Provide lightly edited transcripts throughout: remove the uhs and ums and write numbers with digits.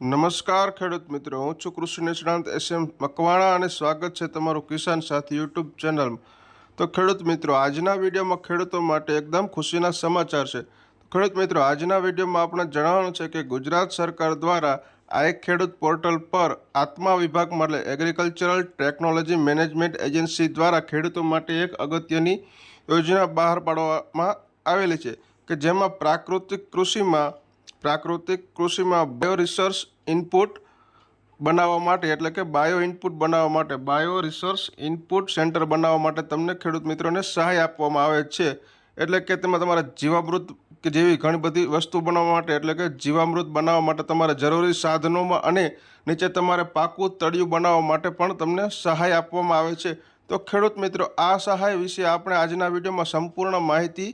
નમસ્કાર ખેડૂત મિત્રો, હું છું કૃષિ નિષ્ણાંત SM મકવાણા અને સ્વાગત છે તમારું કિસાન સાથી યુટ્યુબ ચેનલમાં। તો ખેડૂત મિત્રો, આજના વિડીયોમાં ખેડૂતો માટે એકદમ ખુશીના સમાચાર છે। ખેડૂત મિત્રો, આજના વિડીયોમાં આપણે જણાવવાનું છે કે ગુજરાત સરકાર દ્વારા આ એક ખેડૂત પોર્ટલ પર આત્મા વિભાગમાં એટલે એગ્રીકલ્ચરલ ટેકનોલોજી મેનેજમેન્ટ એજન્સી દ્વારા ખેડૂતો માટે એક અગત્યની યોજના બહાર પાડવામાં આવેલી છે કે જેમાં પ્રાકૃતિક કૃષિમાં બાયો રિસર્ચ ઇનપુટ બનાવવા માટે એટલે કે બાયો ઇનપુટ બનાવવા માટે બાયો રિસર્ચ ઇનપુટ સેન્ટર બનાવવા માટે તમને ખેડૂત મિત્રોને સહાય આપવામાં આવે છે। એટલે કે તેમાં તમારા જીવામૃત કે જેવી ઘણી બધી વસ્તુ બનાવવા માટે એટલે કે જીવામૃત બનાવવા માટે તમારે જરૂરી સાધનોમાં અને નીચે તમારે પાકું તળિયું બનાવવા માટે પણ તમને સહાય આપવામાં આવે છે। તો ખેડૂત મિત્રો, આ સહાય વિશે આપણે આજના વિડીયોમાં સંપૂર્ણ માહિતી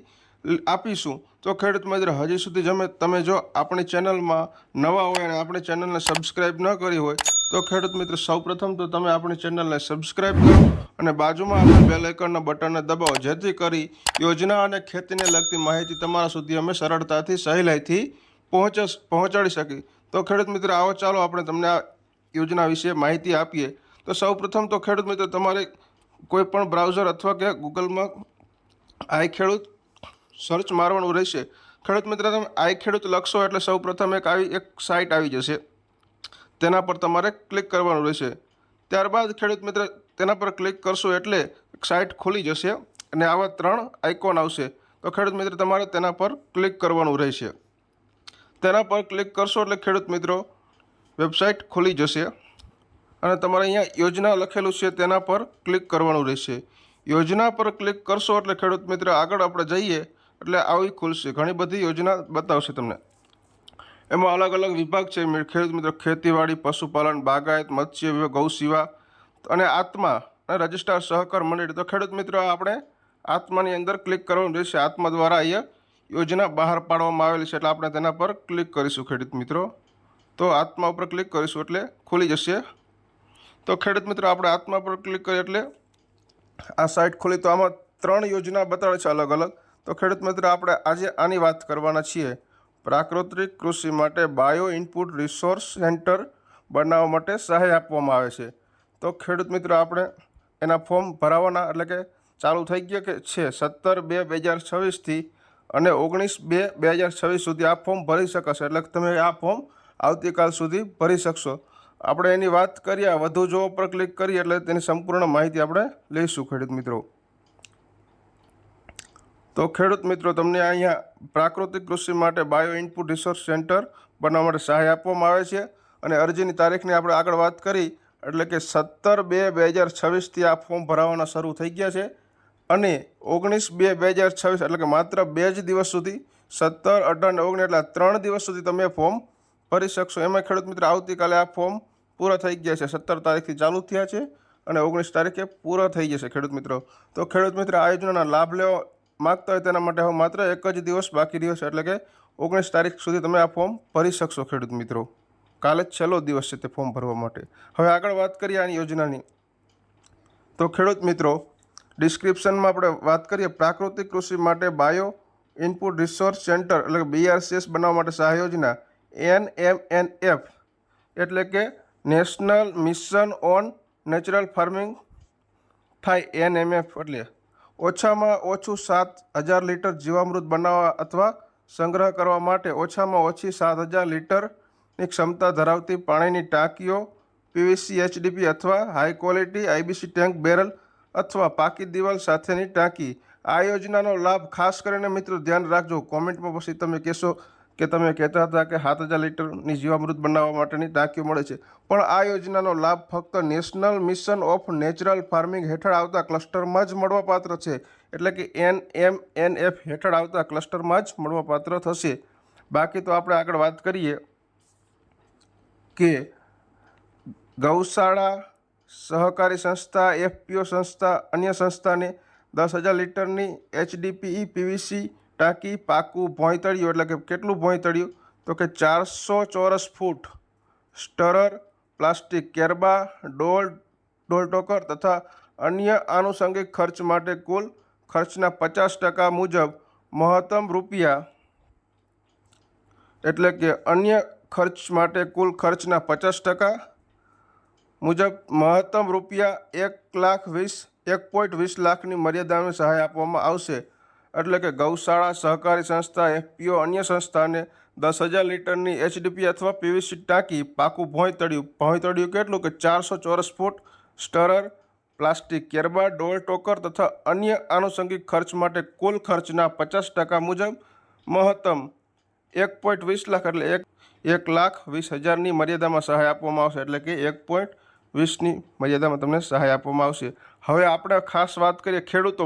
આપીશું। તો ખેડૂત મિત્રો, હજી સુધી તમે જો આપણી ચેનલમાં નવા હોય અને આપણી ચેનલને સબસ્ક્રાઈબ ન કરી હોય તો ખેડૂત મિત્રો, સૌપ્રથમ તો તમે આપણી ચેનલને સબસ્ક્રાઈબ કરો અને બાજુમાં આપેલ બેલ આઇકનના બટનને દબાવો, જેથી કરી યોજના અને ખેતીને લગતી માહિતી તમારા સુધી અમે સરળતાથી સહેલાઈથી પહોંચાડી શકીએ। તો ખેડૂત મિત્રો, આવો ચાલો આપણે તમને આ યોજના વિશે માહિતી આપીએ। તો સૌપ્રથમ તો ખેડૂત મિત્રો, તમારે કોઈ પણ બ્રાઉઝર અથવા કે ગૂગલમાં આઈ ખેડૂત સર્ચ મારવાનું રહેશે। ખેડૂત મિત્ર, તમે આઈ ખેડૂત લખશો એટલે સૌપ્રથમ એક સાઇટ આવી જશે, તેના પર તમારે ક્લિક કરવાનું રહેશે। ત્યારબાદ ખેડૂત મિત્ર, તેના પર ક્લિક કરશો એટલે એક સાઇટ ખુલી જશે અને આવા 3 આઇકોન આવશે। તો ખેડૂત મિત્ર, તમારે તેના પર ક્લિક કરવાનું રહેશે। તેના પર ક્લિક કરશો એટલે ખેડૂત મિત્રો, વેબસાઇટ ખુલી જશે અને તમારે અહીંયા યોજના લખેલું છે તેના પર ક્લિક કરવાનું રહેશે। યોજના પર ક્લિક કરશો એટલે ખેડૂત મિત્ર, આગળ આપણે જઈએ એટલે આવી ખુલશે, ઘણી બધી યોજના બતાવશે તમને। એમાં અલગ અલગ વિભાગ છે ખેડૂત મિત્રો, ખેતીવાડી, પશુપાલન, બાગાયત, મત્સ્ય વિભાગ, ગૌ સેવા અને આત્મા અને રજિસ્ટ્રાર સહકાર મંડળી। તો ખેડૂત મિત્રો, આપણે આત્માની અંદર ક્લિક કરવાનું રહેશે। આત્મા દ્વારા અહીંયા યોજના બહાર પાડવામાં આવેલી છે એટલે આપણે તેના પર ક્લિક કરીશું ખેડૂત મિત્રો। તો આત્મા ઉપર ક્લિક કરીશું એટલે ખુલી જશે। તો ખેડૂત મિત્રો, આપણે આત્મા પર ક્લિક કરીએ એટલે આ સાઇટ ખુલી। તો આમાં 3 યોજના બતાવે છે અલગ અલગ। તો ખેડૂત મિત્ર, આપણે આજે આની વાત કરવાના છીએ। પ્રાકૃતિક કૃષિ માટે બાયો ઇનપુટ રિસોર્સ સેન્ટર બનાવવા માટે સહાય આપવામાં આવે છે। તો ખેડૂત મિત્રો, આપણે એના ફોર્મ ભરાવાના એટલે કે ચાલુ થઈ ગયા કે છે 17/2/2026થી અને 19/2/2026 સુધી આ ફોર્મ ભરી શકાશે। એટલે કે તમે આ ફોર્મ આવતીકાલ સુધી ભરી શકશો। આપણે એની વાત કરીએ, વધુ જોવા પર ક્લિક કરીએ એટલે તેની સંપૂર્ણ માહિતી આપણે લઈશું ખેડૂત મિત્રો। તો ખેડૂત મિત્રો, તમને અહીંયા પ્રાકૃતિક કૃષિ માટે બાયો ઇનપુટ રિસોર્સ સેન્ટર બનાવવા માટે સહાય આપવામાં આવે છે અને અરજીની તારીખની આપણે આગળ વાત કરી એટલે કે 17/2/2026થી આ ફોર્મ ભરાવાના શરૂ થઈ ગયા છે અને 19/2/2026 એટલે કે માત્ર 2 જ દિવસ સુધી 17, 18 અને 19 એટલે 3 દિવસ સુધી તમે ફોર્મ ભરી શકશો। એમાં ખેડૂત મિત્રો, આવતીકાલે આ ફોર્મ પૂરા થઈ ગયા છે, 17 તારીખથી ચાલુ થયા છે અને 19 તારીખે પૂરા થઈ જશે ખેડૂત મિત્રો। તો ખેડૂત મિત્રો, આ યોજનાના લાભ લેવા માગતા હોય તેના માટે હવે માત્ર 1 જ દિવસ બાકી રહ્યો છે એટલે કે 19 તારીખ સુધી તમે આ ફોર્મ ભરી શકશો ખેડૂત મિત્રો। કાલે જ છેલ્લો દિવસ છે તે ફોર્મ ભરવા માટે। હવે આગળ વાત કરીએ આની યોજનાની। તો ખેડૂત મિત્રો, ડિસ્ક્રિપ્શનમાં આપણે વાત કરીએ પ્રાકૃતિક કૃષિ માટે બાયો ઇનપુટ રિસોર્સ સેન્ટર એટલે કે BRCS બનાવવા માટે સહાય યોજના NMNF એટલે કે national mission on natural farming થાય। NMF એટલે ઓછામાં ઓછું 7000 લીટર જીવામૃત બનાવવા અથવા સંગ્રહ કરવા માટે ઓછામાં ઓછી 7000 લીટરની ક્ષમતા ધરાવતી પાણીની ટાંકીઓ, PVC HDP અથવા high quality IBC tank barrel અથવા પાકી દિવાલ સાથેની ટાંકી। આ યોજનાનો લાભ ખાસ કરીને મિત્રો ધ્યાન રાખજો, કોમેન્ટમાં પછી તમે કહેશો કે તમે કહેતા હતા કે 7000 લીટરની જીવામૃત બનાવવા માટેની ટાંકીઓ મળે છે, પણ આ યોજનાનો લાભ ફક્ત national mission of natural farming હેઠળ આવતા ક્લસ્ટરમાં જ મળવાપાત્ર છે। એટલે કે NMNF હેઠળ આવતા ક્લસ્ટરમાં જ મળવાપાત્ર થશે। બાકી તો આપણે આગળ વાત કરીએ કે ગૌશાળા, સહકારી સંસ્થા, FPO સંસ્થા, અન્ય સંસ્થાને 10,000 લીટરની HDPE PVC ટાંકી, પાકું ભોંયતળિયું એટલે કે કેટલું ભોંયતળિયું તો કે 400 ચોરસ ફૂટ, સ્ટરર, પ્લાસ્ટિક કેરબા, ડોલ ટોકર તથા અન્ય આનુષંગિક ખર્ચ માટે કુલ ખર્ચના 50% મુજબ મહત્તમ રૂપિયા એટલે કે અન્ય ખર્ચ માટે કુલ ખર્ચના 50% મુજબ મહત્તમ ₹1,20,000 લાખની મર્યાદામાં સહાય આપવામાં આવશે। એટલે કે ગૌશાળા, સહકારી સંસ્થા, એફપીઓ, અન્ય સંસ્થાને 10,000 લીટરની એચડીપી અથવા પીવીસી ટાંકી, પાકું ભોંયતળિયું કેટલું કે 400 ચોરસ ફૂટ, સ્ટરર, પ્લાસ્ટિક કેરબા, ડોલ ટોકર તથા અન્ય આનુષંગિક ખર્ચ માટે કુલ ખર્ચના 50% મુજબ મહત્તમ 1,20 લાખ એટલે 1,20,000ની મર્યાદામાં સહાય આપવામાં આવશે। એટલે કે 1,20ની મર્યાદામાં તમને સહાય આપવામાં આવશે। હવે આપણે ખાસ વાત કરીએ ખેડૂતો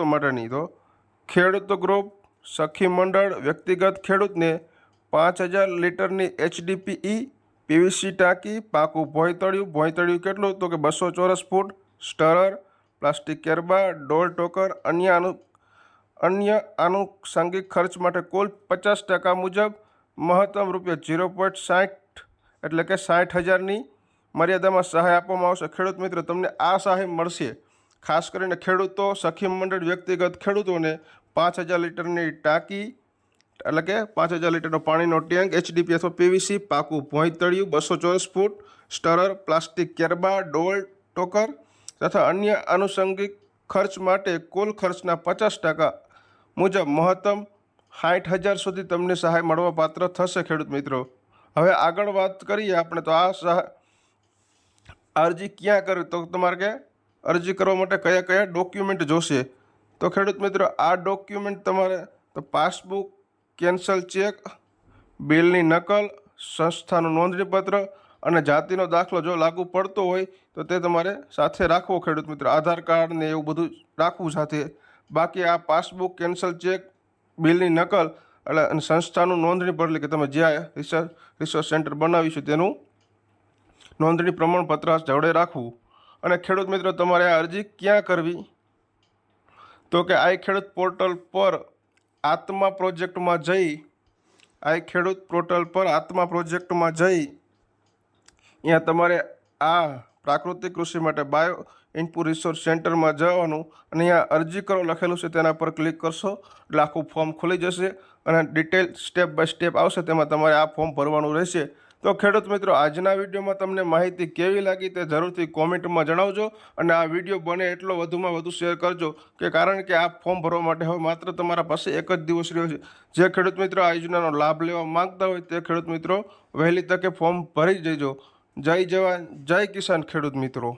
માટેની તો ખેડૂત ગ્રુપ, સખી મંડળ, વ્યક્તિગત ખેડૂતને 5,000 લીટરની એચડીપી પીવીસી ટાંકી, પાકું ભોંયતળિયું કેટલું તો કે 200 ચોરસ ફૂટ, સ્ટરર, પ્લાસ્ટિક કેરબા, ડોલ ટોકર, અન્ય આનુષંગિક ખર્ચ માટે કુલ 50% મુજબ મહત્તમ ₹0.60 એટલે કે 60,000ની મર્યાદામાં સહાય આપવામાં આવશે। ખેડૂત મિત્રો, તમને આ સહાય મળશે ખાસ કરીને ખેડૂતો, સખી મંડળ, વ્યક્તિગત ખેડૂતોને 5,000 લીટરની ટાંકી એટલે કે 5,000 લીટરનો પાણીનો ટેન્ક, એચડીપી અથવા પીવીસી, પાકું ભોંયતળિયું 200 ચોરસ ફૂટ, સ્ટરર, પ્લાસ્ટિક કેરબા, ડોલ ટોકર તથા અન્ય આનુષંગિક ખર્ચ માટે કુલ ખર્ચના 50% મુજબ મહત્તમ 60,000 સુધી તમને સહાય મળવાપાત્ર થશે। ખેડૂત મિત્રો, હવે આગળ વાત કરીએ આપણે તો આ અરજી ક્યાં કરવી, તો તમારે કે અરજી કરવા માટે કયા કયા ડોક્યુમેન્ટ જોશે, તો ખેડૂત મિત્રો આ ડોક્યુમેન્ટ તમારે તો પાસબુક, કેન્સલ ચેક, બિલની નકલ, સંસ્થાનું નોંધણીપત્ર અને જાતિનો દાખલો જો લાગુ પડતો હોય તો તે તમારે સાથે રાખવો। ખેડૂત મિત્રો, આધાર કાર્ડ ને એવું બધું રાખવું સાથે। બાકી આ પાસબુક, કેન્સલ ચેક, બિલની નકલ અને સંસ્થાનું નોંધણીપત્ર કે તમે જ્યાં રિસર્ચ સેન્ટર બનાવ્યું છે તેનું નોંધણી પ્રમાણપત્ર જોડે રાખવું। અને ખેડૂત મિત્રો, તમારે આ અરજી ક્યાં કરવી, તો કે આઈ ખેડૂત પોર્ટલ પર આત્મા પ્રોજેક્ટમાં જઈ અહીંયા તમારે આ પ્રાકૃતિક કૃષિ માટે બાયો ઇનપુટ રિસોર્સ સેન્ટરમાં જવાનું અને અહીંયા અરજી કરો લખેલું છે તેના પર ક્લિક કરશો એટલે આખું ફોર્મ ખુલી જશે અને ડિટેલ સ્ટેપ બાય સ્ટેપ આવશે, તેમાં તમારે આ ફોર્મ ભરવાનું રહેશે। તો ખેડૂત મિત્રો, આજના વિડીયોમાં તમને માહિતી કેવી લાગી તે જરૂરથી કોમેન્ટમાં જણાવજો અને આ વિડીયો બને એટલો વધુમાં વધુ શેર કરજો કે કારણ કે આ ફોર્મ ભરવા માટે હવે માત્ર તમારા પાસે એક જ દિવસ રહ્યો છે। જે ખેડૂત મિત્રો આ યોજનાનો લાભ લેવા માંગતા હોય તે ખેડૂત મિત્રો વહેલી તકે ફોર્મ ભરી દેજો। જય જવાન, જય કિસાન ખેડૂત મિત્રો।